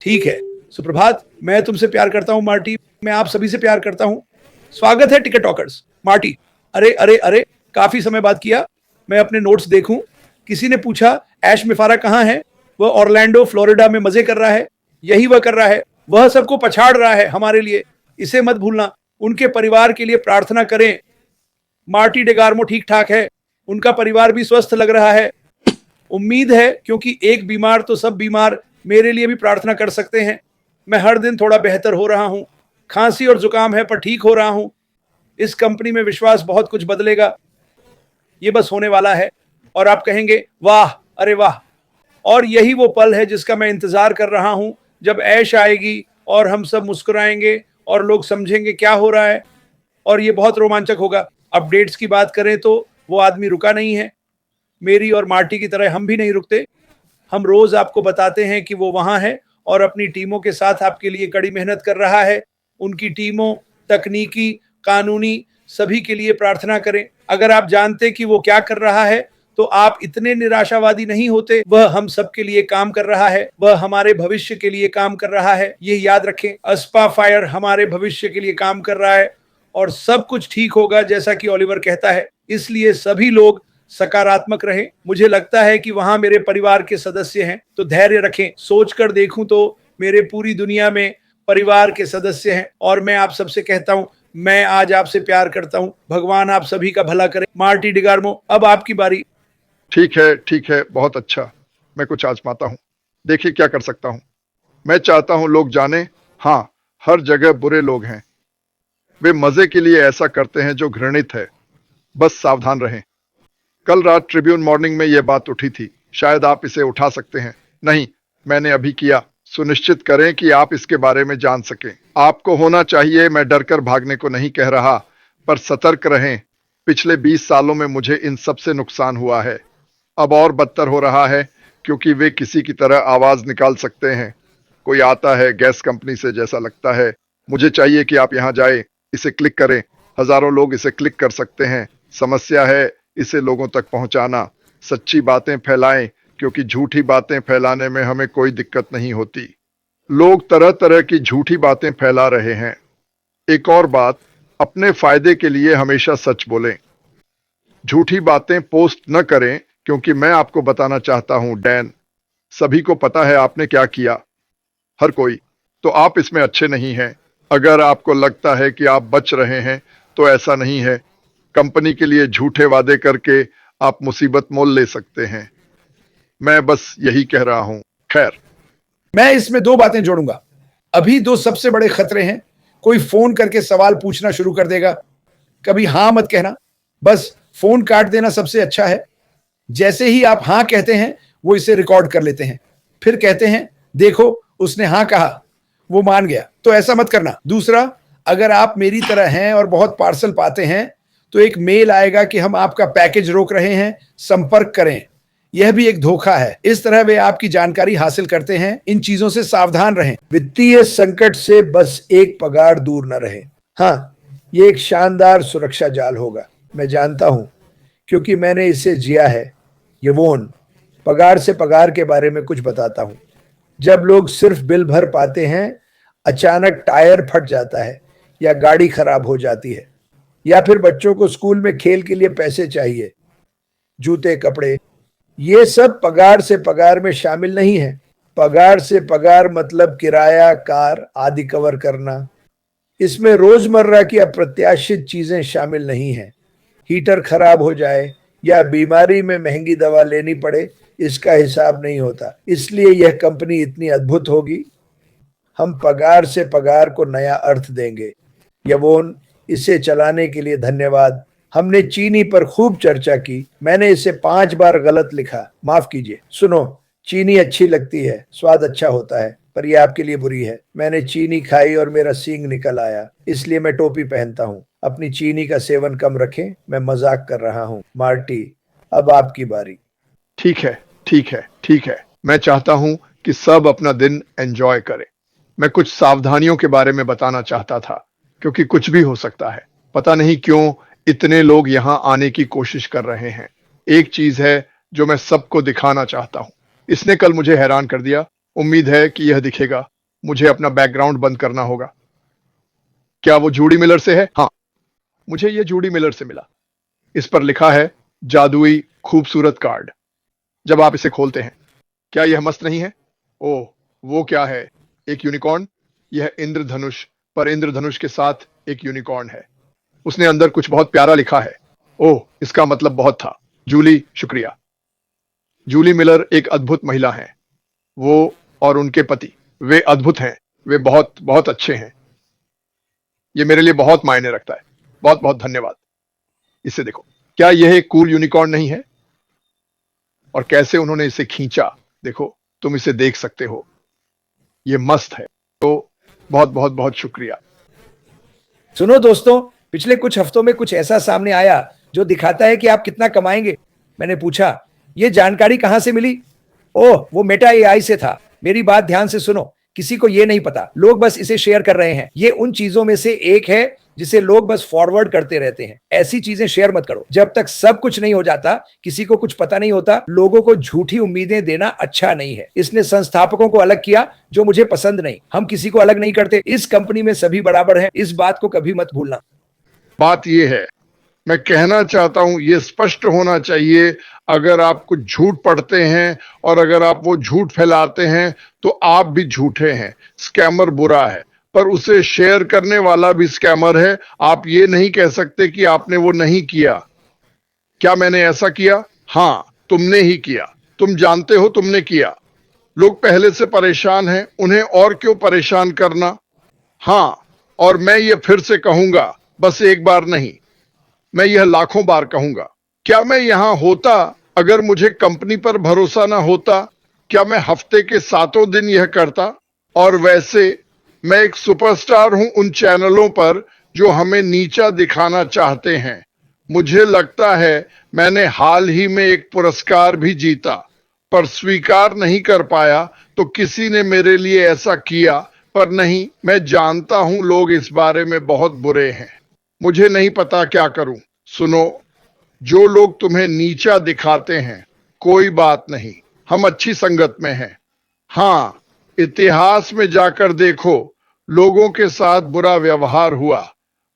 ठीक है। सुप्रभात। मैं तुमसे प्यार करता हूं मार्टी। मैं आप सभी से प्यार करता हूं। स्वागत है टिकट टॉकर्स। मार्टी, अरे अरे अरे, काफी समय बाद किया। मैं अपने नोट्स देखूं। किसी ने पूछा ऐश मिफारा कहाँ है? वह ऑरलैंडो फ्लोरिडा में मजे कर रहा है। यही वह कर रहा है। वह सबको पछाड़ रहा है हमारे लिए। इसे मत भूलना। उनके परिवार के लिए प्रार्थना करें। मार्टी डेगार्मो ठीक ठाक है। उनका परिवार भी स्वस्थ लग रहा है। उम्मीद है, क्योंकि एक बीमार तो सब बीमार मेरे लिए भी प्रार्थना कर सकते हैं। मैं हर दिन थोड़ा बेहतर हो रहा हूं। खांसी और जुकाम है पर ठीक हो रहा हूं। इस कंपनी में विश्वास बहुत कुछ बदलेगा। ये बस होने वाला है और आप कहेंगे वाह, अरे वाह। और यही वो पल है जिसका मैं इंतजार कर रहा हूं, जब ऐश आएगी और हम सब मुस्कुराएंगे और लोग समझेंगे क्या हो रहा है। और ये बहुत रोमांचक होगा। अपडेट्स की बात करें तो वो आदमी रुका नहीं है। मेरी और मार्टी की तरह हम भी नहीं रुकते। हम रोज आपको बताते हैं कि वो वहां है और अपनी टीमों के साथ आपके लिए कड़ी मेहनत कर रहा है। उनकी टीमों, तकनीकी, कानूनी, सभी के लिए प्रार्थना करें। अगर आप जानते कि वो क्या कर रहा है तो आप इतने निराशावादी नहीं होते। वह हम सब के लिए काम कर रहा है। वह हमारे भविष्य के लिए काम कर रहा है। ये याद रखें, अस्पा फायर हमारे भविष्य के लिए काम कर रहा है और सब कुछ ठीक होगा जैसा कि ओलिवर कहता है। इसलिए सभी लोग सकारात्मक रहें। मुझे लगता है कि वहां मेरे परिवार के सदस्य हैं, तो धैर्य रखें। सोचकर देखूं तो मेरे पूरी दुनिया में परिवार के सदस्य हैं और मैं आप सबसे कहता हूं, मैं आज आपसे प्यार करता हूं। भगवान आप सभी का भला करे। मार्टी डिगार्मो, अब आपकी बारी। ठीक है, बहुत अच्छा। मैं कुछ आजमाता हूँ। देखिए क्या कर सकता हूँ। मैं चाहता हूँ लोग जाने, हाँ, हर जगह बुरे लोग हैं। वे मजे के लिए ऐसा करते हैं जो घृणित है। बस सावधान रहें। कल रात ट्रिब्यून मॉर्निंग में यह बात उठी थी। शायद आप इसे उठा सकते हैं। नहीं, मैंने अभी किया। सुनिश्चित करें कि आप इसके बारे में जान सकें। आपको होना चाहिए। मैं डर कर भागने को नहीं कह रहा, पर सतर्क रहें। पिछले 20 सालों में मुझे इन सब से नुकसान हुआ है। अब और बदतर हो रहा है, क्योंकि वे किसी की तरह आवाज निकाल सकते हैं। कोई आता है गैस कंपनी से, जैसा लगता है। मुझे चाहिए कि आप यहां जाएं, इसे क्लिक करें। हजारों लोग इसे क्लिक कर सकते हैं। समस्या है इसे लोगों तक पहुंचाना। सच्ची बातें फैलाएं, क्योंकि झूठी बातें फैलाने में हमें कोई दिक्कत नहीं होती। लोग तरह तरह की झूठी बातें फैला रहे हैं। एक और बात, अपने फायदे के लिए हमेशा सच बोलें। झूठी बातें पोस्ट न करें, क्योंकि मैं आपको बताना चाहता हूं डैन, सभी को पता है आपने क्या किया। हर कोई। तो आप इसमें अच्छे नहीं हैं। अगर आपको लगता है कि आप बच रहे हैं, तो ऐसा नहीं है। कंपनी के लिए झूठे वादे करके आप मुसीबत मोल ले सकते हैं। मैं बस यही कह रहा हूं। खैर, मैं इसमें दो बातें जोड़ूंगा। अभी दो सबसे बड़े खतरे हैं। कोई फोन करके सवाल पूछना शुरू कर देगा। कभी हाँ मत कहना, बस फोन काट देना सबसे अच्छा है। जैसे ही आप हाँ कहते हैं, वो इसे रिकॉर्ड कर लेते हैं। फिर कहते हैं देखो उसने हाँ कहा, वो मान गया। तो ऐसा मत करना। दूसरा, अगर आप मेरी तरह हैं और बहुत पार्सल पाते हैं तो एक मेल आएगा कि हम आपका पैकेज रोक रहे हैं, संपर्क करें। यह भी एक धोखा है। इस तरह वे आपकी जानकारी हासिल करते हैं। इन चीजों से सावधान रहें। वित्तीय संकट से बस एक पगार दूर न रहे। हाँ, ये एक शानदार सुरक्षा जाल होगा। मैं जानता हूं, क्योंकि मैंने इसे जिया है। यवोन, पगार से पगार के बारे में कुछ बताता हूं। जब लोग सिर्फ बिल भर पाते हैं, अचानक टायर फट जाता है या गाड़ी खराब हो जाती है, या फिर बच्चों को स्कूल में खेल के लिए पैसे चाहिए, जूते, कपड़े, ये सब पगार से पगार में शामिल नहीं है। पगार से पगार मतलब किराया, कार आदि कवर करना। इसमें रोजमर्रा की अप्रत्याशित चीजें शामिल नहीं हैं। हीटर खराब हो जाए या बीमारी में महंगी दवा लेनी पड़े, इसका हिसाब नहीं होता। इसलिए यह कंपनी इतनी अद्भुत होगी। हम पगार से पगार को नया अर्थ देंगे। यवोन, इसे चलाने के लिए धन्यवाद। हमने चीनी पर खूब चर्चा की। मैंने इसे 5 बार गलत लिखा, माफ कीजिए। सुनो, चीनी अच्छी लगती है, स्वाद अच्छा होता है, पर यह आपके लिए बुरी है। मैंने चीनी खाई और मेरा सींग निकल आया, इसलिए मैं टोपी पहनता हूँ। अपनी चीनी का सेवन कम रखें। मैं मजाक कर रहा हूँ। मार्टी, अब आपकी बारी। ठीक है। मैं चाहता हूं कि सब अपना दिन एंजॉय करें। मैं कुछ सावधानियों के बारे में बताना चाहता था, क्योंकि कुछ भी हो सकता है। पता नहीं क्यों इतने लोग यहां आने की कोशिश कर रहे हैं। एक चीज है जो मैं सबको दिखाना चाहता हूं। इसने कल मुझे हैरान कर दिया। उम्मीद है कि यह दिखेगा। मुझे अपना बैकग्राउंड बंद करना होगा। क्या वो जूडी मिलर से है? हाँ, मुझे यह जूडी मिलर से मिला। इस पर लिखा है जादुई खूबसूरत कार्ड। जब आप इसे खोलते हैं, क्या यह मस्त नहीं है? ओह, वो क्या है? एक यूनिकॉर्न। यह इंद्रधनुष, पर इंद्रधनुष के साथ एक यूनिकॉर्न है। उसने अंदर कुछ बहुत प्यारा लिखा है। ओह, इसका मतलब बहुत था। जूली, शुक्रिया। जूली मिलर एक अद्भुत महिला हैं। वो और उनके पति, वे अद्भुत हैं। वे बहुत बहुत अच्छे हैं। ये मेरे लिए बहुत मायने रखता है। बहुत बहुत धन्यवाद। इसे देखो, क्या यह एक कूल यूनिकॉर्न नहीं है? और कैसे उन्होंने इसे खींचा, देखो, तुम इसे देख सकते हो। ये मस्त है। तो बहुत बहुत बहुत शुक्रिया। सुनो दोस्तों, पिछले कुछ हफ्तों में कुछ ऐसा सामने आया जो दिखाता है कि आप कितना कमाएंगे। मैंने पूछा, ये जानकारी कहां से मिली? ओह, वो मेटा एआई से था। मेरी बात ध्यान से सुनो, किसी को ये नहीं पता, लोग बस इसे शेयर कर रहे हैं। ये उन चीजों में से एक है जिसे लोग बस फॉरवर्ड करते रहते हैं। ऐसी चीजें शेयर मत करो। जब तक सब कुछ नहीं हो जाता, किसी को कुछ पता नहीं होता, लोगों को झूठी उम्मीदें देना अच्छा नहीं है। इसने संस्थापकों को अलग किया, जो मुझे पसंद नहीं। हम किसी को अलग नहीं करते। इस कंपनी में सभी बराबर हैं। इस बात को कभी मत भूलना। बात यह है, मैं कहना चाहता हूं, यह स्पष्ट होना चाहिए, अगर आप कुछ झूठ पढ़ते हैं और अगर आप वो झूठ फैलाते हैं तो आप भी झूठे हैं। स्कैमर बुरा है, पर उसे शेयर करने वाला भी स्कैमर है। आप ये नहीं कह सकते कि आपने वो नहीं किया। क्या मैंने ऐसा किया? हाँ, तुमने ही किया। तुम जानते हो तुमने किया। लोग पहले से परेशान हैं, उन्हें और क्यों परेशान करना? हाँ, और मैं ये फिर से कहूंगा, बस एक बार नहीं, मैं यह लाखों बार कहूंगा। क्या मैं यहां होता अगर मुझे कंपनी पर भरोसा ना होता? क्या मैं हफ्ते के 7 दिन यह करता? और वैसे मैं एक सुपरस्टार हूं उन चैनलों पर जो हमें नीचा दिखाना चाहते हैं। मुझे लगता है मैंने हाल ही में एक पुरस्कार भी जीता, पर स्वीकार नहीं कर पाया, तो किसी ने मेरे लिए ऐसा किया। पर नहीं, मैं जानता हूं लोग इस बारे में बहुत बुरे हैं। मुझे नहीं पता क्या करूं। सुनो, जो लोग तुम्हें नीचा दिखाते हैं, कोई बात नहीं, हम अच्छी संगत में हैं। हाँ, इतिहास में जाकर देखो, लोगों के साथ बुरा व्यवहार हुआ,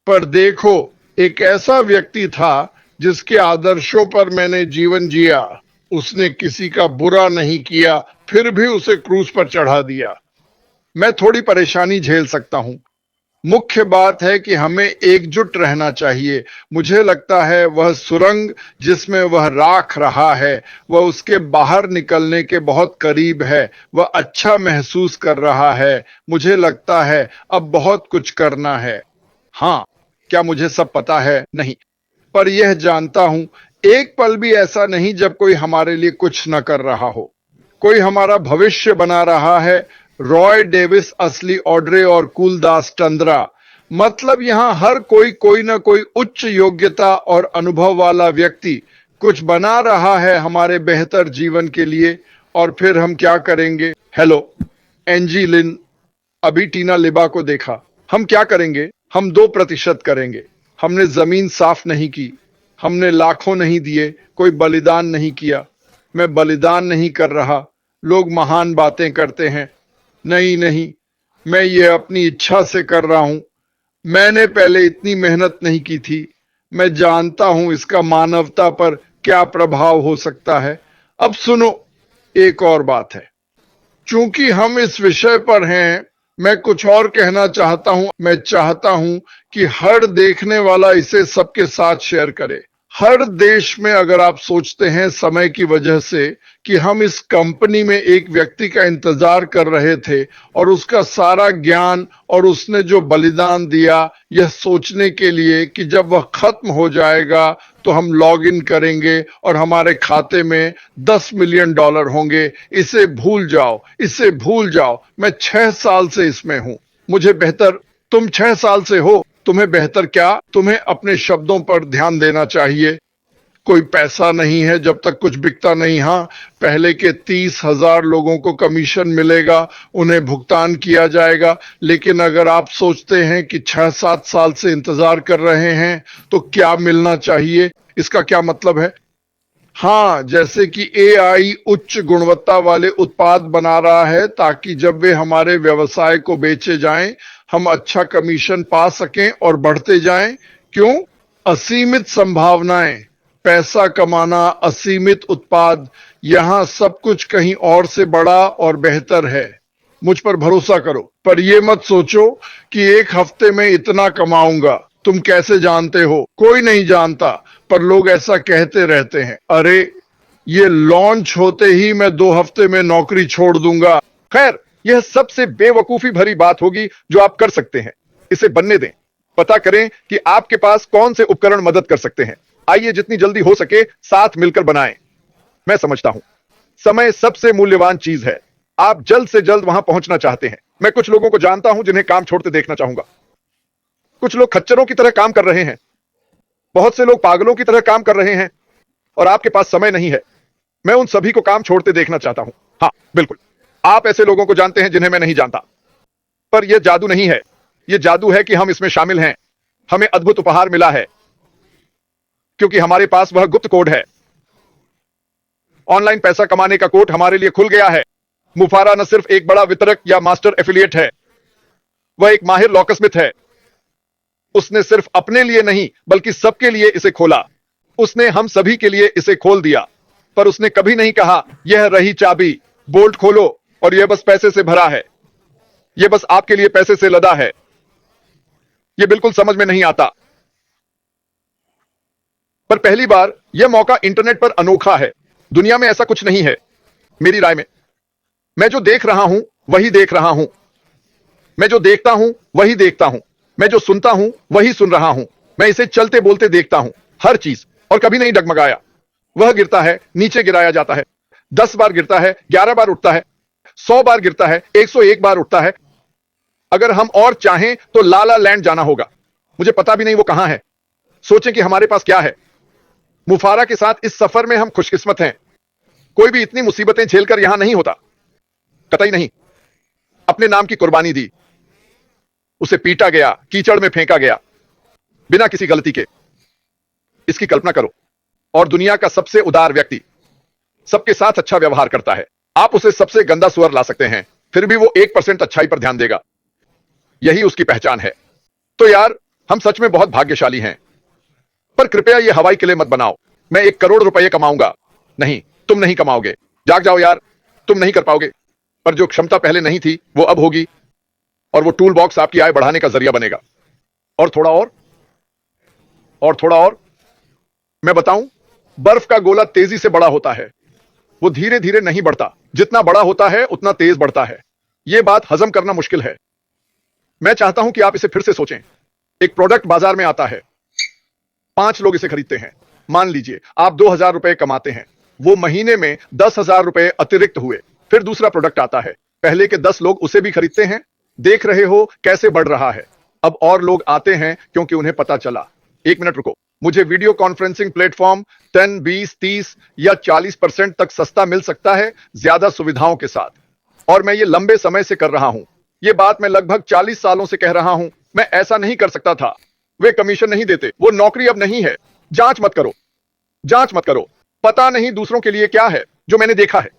पर देखो, एक ऐसा व्यक्ति था जिसके आदर्शों पर मैंने जीवन जिया। उसने किसी का बुरा नहीं किया, फिर भी उसे क्रूस पर चढ़ा दिया। मैं थोड़ी परेशानी झेल सकता हूं। मुख्य बात है कि हमें एकजुट रहना चाहिए। मुझे लगता है वह सुरंग जिसमें वह राख रहा है, वह उसके बाहर निकलने के बहुत करीब है। वह अच्छा महसूस कर रहा है। मुझे लगता है अब बहुत कुछ करना है। हाँ, क्या मुझे सब पता है? नहीं, पर यह जानता हूं, एक पल भी ऐसा नहीं जब कोई हमारे लिए कुछ न कर रहा हो। कोई हमारा भविष्य बना रहा है। रॉय डेविस असली ऑड्रे और कुलदास टंद्रा। मतलब यहां हर कोई ना कोई उच्च योग्यता और अनुभव वाला व्यक्ति कुछ बना रहा है हमारे बेहतर जीवन के लिए। और फिर हम क्या करेंगे? हेलो, एंजी लिन, अभी टीना लिबा को देखा। हम क्या करेंगे? हम 2% करेंगे। हमने जमीन साफ नहीं की, हमने लाखों नहीं दिए, कोई बलिदान नहीं किया। मैं बलिदान नहीं कर रहा। लोग महान बातें करते हैं। नहीं नहीं, मैं ये अपनी इच्छा से कर रहा हूं। मैंने पहले इतनी मेहनत नहीं की थी। मैं जानता हूं इसका मानवता पर क्या प्रभाव हो सकता है। अब सुनो, एक और बात है। चूंकि हम इस विषय पर हैं, मैं कुछ और कहना चाहता हूं। मैं चाहता हूं कि हर देखने वाला इसे सबके साथ शेयर करे। हर देश में अगर आप सोचते हैं समय की वजह से कि हम इस कंपनी में एक व्यक्ति का इंतजार कर रहे थे और उसका सारा ज्ञान और उसने जो बलिदान दिया, यह सोचने के लिए कि जब वह खत्म हो जाएगा तो हम लॉग इन करेंगे और हमारे खाते में $10 मिलियन होंगे। इसे भूल जाओ, इसे भूल जाओ। मैं 6 साल से इसमें हूं। मुझे बेहतर, तुम 6 साल से हो, तुम्हें बेहतर क्या? तुम्हें अपने शब्दों पर ध्यान देना चाहिए। कोई पैसा नहीं है जब तक कुछ बिकता नहीं। हाँ, पहले के 30,000 लोगों को कमीशन मिलेगा, उन्हें भुगतान किया जाएगा। लेकिन अगर आप सोचते हैं कि 6-7 साल से इंतजार कर रहे हैं तो क्या मिलना चाहिए, इसका क्या मतलब है? हाँ, जैसे कि एआई उच्च गुणवत्ता वाले उत्पाद बना रहा है ताकि जब वे हमारे व्यवसाय को बेचे जाएं, हम अच्छा कमीशन पा सकें और बढ़ते जाएं। क्यों? असीमित संभावनाएं, पैसा कमाना, असीमित उत्पाद, यहां सब कुछ कहीं और से बड़ा और बेहतर है। मुझ पर भरोसा करो, पर यह मत सोचो कि एक हफ्ते में इतना कमाऊंगा। तुम कैसे जानते हो? कोई नहीं जानता, पर लोग ऐसा कहते रहते हैं। अरे, ये लॉन्च होते ही मैं 2 हफ्ते में नौकरी छोड़ दूंगा। खैर, यह सबसे बेवकूफी भरी बात होगी जो आप कर सकते हैं। इसे बनने दें। पता करें कि आपके पास कौन से उपकरण मदद कर सकते हैं। आइए जितनी जल्दी हो सके साथ मिलकर बनाएं। मैं समझता हूं, समय सबसे मूल्यवान चीज है। आप जल्द से जल्द वहां पहुंचना चाहते हैं। मैं कुछ लोगों को जानता हूं जिन्हें काम छोड़ते देखना चाहूंगा। कुछ लोग खच्चरों की तरह काम कर रहे हैं। बहुत से लोग पागलों की तरह काम कर रहे हैं और आपके पास समय नहीं है। मैं उन सभी को काम छोड़ते देखना चाहता हूं। हाँ, बिल्कुल। आप ऐसे लोगों को जानते हैं जिन्हें मैं नहीं जानता। पर यह जादू नहीं है। यह जादू है कि हम इसमें शामिल हैं। हमें अद्भुत उपहार मिला है क्योंकि हमारे पास वह गुप्त कोड है। ऑनलाइन पैसा कमाने का कोड हमारे लिए खुल गया है। मुफारा न सिर्फ एक बड़ा वितरक या मास्टर एफिलिएट है, वह एक माहिर लॉकस्मिथ है। उसने सिर्फ अपने लिए नहीं बल्कि सबके लिए इसे खोला। उसने हम सभी के लिए इसे खोल दिया, पर उसने कभी नहीं कहा, यह रही चाबी, बोल्ट खोलो और यह बस पैसे से भरा है। यह बस आपके लिए पैसे से लदा है। यह बिल्कुल समझ में नहीं आता। पर पहली बार यह मौका इंटरनेट पर अनोखा है। दुनिया में ऐसा कुछ नहीं है, मेरी राय में। मैं जो देख रहा हूं वही देख रहा हूं। मैं जो देखता हूं वही देखता हूं। मैं जो सुनता हूं वही सुन रहा हूं। मैं इसे चलते बोलते देखता हूं, हर चीज, और कभी नहीं डगमगाया। वह गिरता है, नीचे गिराया जाता है, 10 बार गिरता है, 11 बार उठता है, 100 बार गिरता है, 101 बार उठता है। अगर हम और चाहें तो लाला लैंड जाना होगा। मुझे पता भी नहीं वो कहां है। सोचें कि हमारे पास क्या है। मुफारा के साथ इस सफर में हम खुशकिस्मत हैं। कोई भी इतनी मुसीबतें झेलकर यहां नहीं होता, कतई नहीं। अपने नाम की कुर्बानी दी, उसे पीटा गया, कीचड़ में फेंका गया, बिना किसी गलती के। इसकी कल्पना करो, और दुनिया का सबसे उदार व्यक्ति सबके साथ अच्छा व्यवहार करता है। आप उसे सबसे गंदा सुअर ला सकते हैं, फिर भी वो 1% अच्छाई पर ध्यान देगा। यही उसकी पहचान है। तो यार, हम सच में बहुत भाग्यशाली हैं। पर कृपया ये हवाई किले मत बनाओ। मैं 1 करोड़ रुपए कमाऊंगा। नहीं, तुम नहीं कमाओगे। जाग जाओ यार, तुम नहीं कर पाओगे। पर जो क्षमता पहले नहीं थी वो अब होगी, और वो टूल बॉक्स आपकी आय बढ़ाने का जरिया बनेगा। और थोड़ा और थोड़ा और। मैं बताऊं, बर्फ का गोला तेजी से बड़ा होता है, वो धीरे धीरे नहीं बढ़ता। जितना बड़ा होता है उतना तेज बढ़ता है। यह बात हजम करना मुश्किल है। मैं चाहता हूं कि आप इसे फिर से सोचें। एक प्रोडक्ट बाजार में आता है, 5 लोग इसे खरीदते हैं। मान लीजिए आप 2000 रुपए कमाते हैं। वो महीने में 10,000 रुपए अतिरिक्त हुए। फिर दूसरा प्रोडक्ट आता है, पहले के 10 लोग उसे भी खरीदते हैं। देख रहे हो कैसे बढ़ रहा है। अब और लोग आते हैं क्योंकि उन्हें पता चला। 1 मिनट रुको, मुझे वीडियो कॉन्फ्रेंसिंग प्लेटफॉर्म 10, 20, 30 या 40% तक सस्ता मिल सकता है, ज्यादा सुविधाओं के साथ। और मैं ये लंबे समय से कर रहा हूं। ये बात मैं लगभग 40 सालों से कह रहा हूं। मैं ऐसा नहीं कर सकता था। वे कमीशन नहीं देते, वो नौकरी अब नहीं है। जांच मत करो, जांच मत करो। पता नहीं दूसरों के लिए क्या है। जो मैंने देखा है,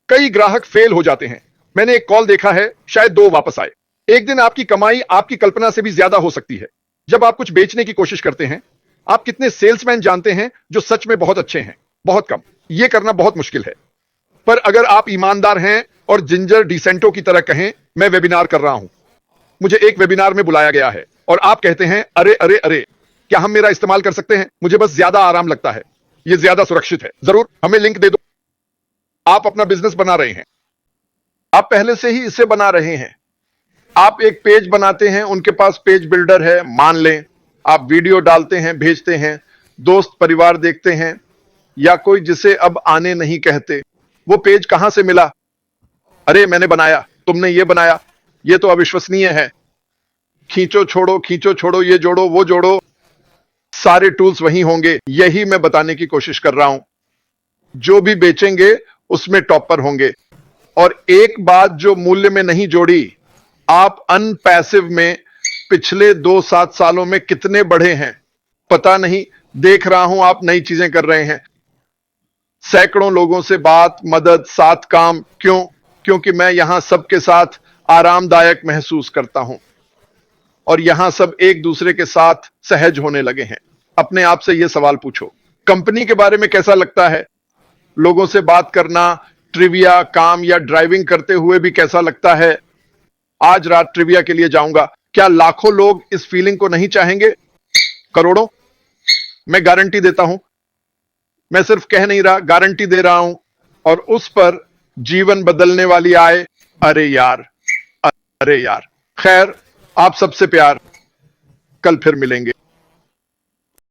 कई ग्राहक फेल हो जाते हैं। मैंने एक कॉल देखा है, शायद 2 वापस आए। एक दिन आपकी कमाई आपकी कल्पना से भी ज्यादा हो सकती है। जब आप कुछ बेचने की कोशिश करते हैं, आप कितने सेल्समैन जानते हैं जो सच में बहुत अच्छे हैं? बहुत कम। यह करना बहुत मुश्किल है। पर अगर आप ईमानदार हैं और जिंजर डिसेंटो की तरह कहें, मैं वेबिनार कर रहा हूं, मुझे एक वेबिनार में बुलाया गया है, और आप कहते हैं, अरे अरे अरे, क्या हम मेरा इस्तेमाल कर सकते हैं? मुझे बस ज्यादा आराम लगता है। यह ज्यादा सुरक्षित है। जरूर, हमें लिंक दे दो। आप अपना बिजनेस बना रहे हैं, आप पहले से ही इसे बना रहे हैं। आप एक पेज बनाते हैं, उनके पास पेज बिल्डर है, मान लें। आप वीडियो डालते हैं, भेजते हैं, दोस्त परिवार देखते हैं, या कोई जिसे अब आने नहीं कहते। वो पेज कहां से मिला? अरे मैंने बनाया, तुमने ये बनाया, ये तो अविश्वसनीय है। खींचो छोड़ो, ये जोड़ो, वो जोड़ो, सारे टूल्स वहीं होंगे। यही मैं बताने की कोशिश कर रहा हूं। जो भी बेचेंगे उसमें टॉपर होंगे। और एक बात जो मूल्य में नहीं जोड़ी, आप अनपैसिव में पिछले 2-7 सालों में कितने बढ़े हैं पता नहीं। देख रहा हूं आप नई चीजें कर रहे हैं। सैकड़ों लोगों से बात, मदद, साथ काम। क्यों? क्योंकि मैं यहां सबके साथ आरामदायक महसूस करता हूं और यहां सब एक दूसरे के साथ सहज होने लगे हैं। अपने आप से यह सवाल पूछो, कंपनी के बारे में कैसा लगता है? लोगों से बात करना, ट्रिविया, काम या ड्राइविंग करते हुए भी कैसा लगता है? आज रात ट्रिविया के लिए जाऊंगा। क्या लाखों लोग इस फीलिंग को नहीं चाहेंगे? करोड़ों? मैं गारंटी देता हूं। मैं सिर्फ कह नहीं रहा, गारंटी दे रहा हूं। और उस पर जीवन बदलने वाली आए। अरे यार, अरे यार। खैर, आप सबसे प्यार। कल फिर मिलेंगे।